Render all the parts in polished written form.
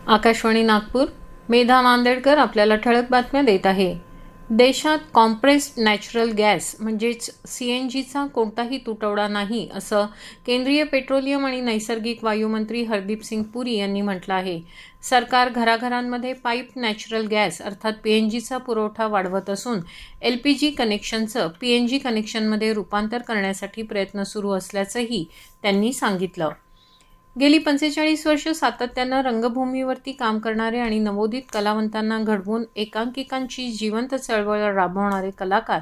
आकाशवाणी नागपूर. मेधा नांदेडकर आपल्याला ठळक बातम्या देत आहे. देशात कॉम्प्रेस्ड नॅचरल गॅस म्हणजेच CNGचा कोणताही तुटवडा नाही, असं केंद्रीय पेट्रोलियम आणि नैसर्गिक वायूमंत्री हरदीप सिंग पुरी यांनी म्हटलं आहे. सरकार घराघरांमध्ये पाईप नॅचरल गॅस अर्थात PNGचा पुरवठा वाढवत असून LPG कनेक्शनचं PNG कनेक्शनमध्ये रूपांतर करण्यासाठी प्रयत्न सुरू असल्याचंही त्यांनी सांगितलं. गेली 45 वर्ष सातत्यानं रंगभूमीवरती काम करणारे आणि नवोदित कलावंतांना घडवून एकांकिकांची जिवंत चळवळ राबवणारे कलाकार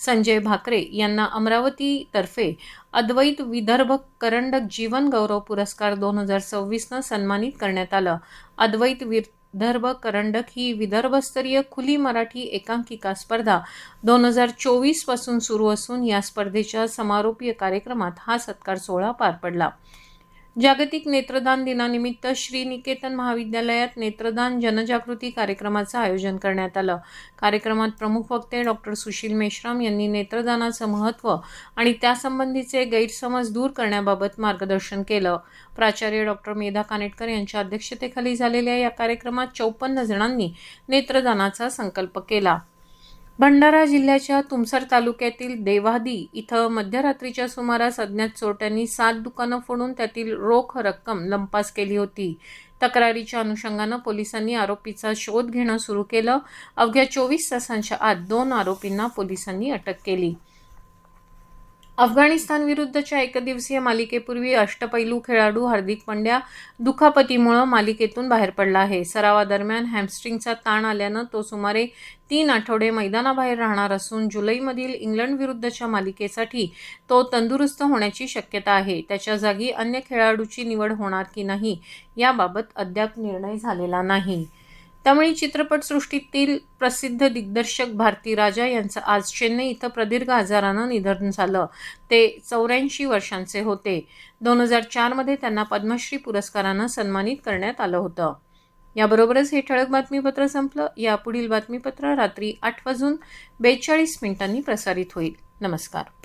संजय भाकरे यांना अमरावतीतर्फे अद्वैत विदर्भ करंडक जीवन गौरव पुरस्कार 2026नं सन्मानित करण्यात आलं. अद्वैत विदर्भ करंडक ही विदर्भस्तरीय खुली मराठी एकांकिका स्पर्धा 2024 पासून सुरू असून या स्पर्धेच्या समारोपीय कार्यक्रमात हा सत्कार सोहळा पार पडला. जागतिक नेत्रदान दिनानिमित्त श्री निकेतन महाविद्यालयात नेत्रदान जनजागृती कार्यक्रमाचं आयोजन करण्यात आलं. कार्यक्रमात प्रमुख वक्ते डॉक्टर सुशील मेश्राम यांनी नेत्रदानाचं महत्त्व आणि त्यासंबंधीचे गैरसमज दूर करण्याबाबत मार्गदर्शन केलं. प्राचार्य डॉक्टर मेधा कानेटकर यांच्या अध्यक्षतेखाली झालेल्या या कार्यक्रमात 54 जणांनी नेत्रदानाचा संकल्प केला. भंडारा जिल्ह्याच्या तुमसर तालुक्यातील देवादी इथं मध्यरात्रीच्या सुमारास अज्ञात चोरट्यांनी 7 दुकानं फोडून त्यातील रोख रक्कम लंपास केली होती. तक्रारीच्या अनुषंगानं पोलिसांनी आरोपीचा शोध घेणं सुरू केलं. अवघ्या 24 तासांच्या आत 2 आरोपींना पोलिसांनी अटक केली. अफगाणिस्तान विरुद्धच्या एकदिवसीय मालिकेपूर्वी अष्टपैलू खेळाडू हार्दिक पंड्या दुखापतीमुळे मालिकेतून बाहेर पडला आहे. सरावादरम्यान हॅमस्ट्रिंगचा ताण आल्यानं तो सुमारे 3 आठवडे मैदानाबाहेर राहणार असून जुलैमधील इंग्लंड विरुद्धच्या मालिकेसाठी तो तंदुरुस्त होण्याची शक्यता आहे. त्याच्या जागी अन्य खेळाडूची निवड होणार की नाही याबाबत अद्याप निर्णय झालेला नाही. तमिळ चित्रपटसृष्टीतील प्रसिद्ध दिग्दर्शक भारती राजा यांचं आज चेन्नई इथं प्रदीर्घ आजारानं निधन झालं. ते 84 वर्षांचे होते. 2004 मध्ये त्यांना पद्मश्री पुरस्कारानं सन्मानित करण्यात आलं होतं. याबरोबरच हे ठळक बातमीपत्र संपलं. यापुढील बातमीपत्र रात्री 8:42 प्रसारित होईल. नमस्कार.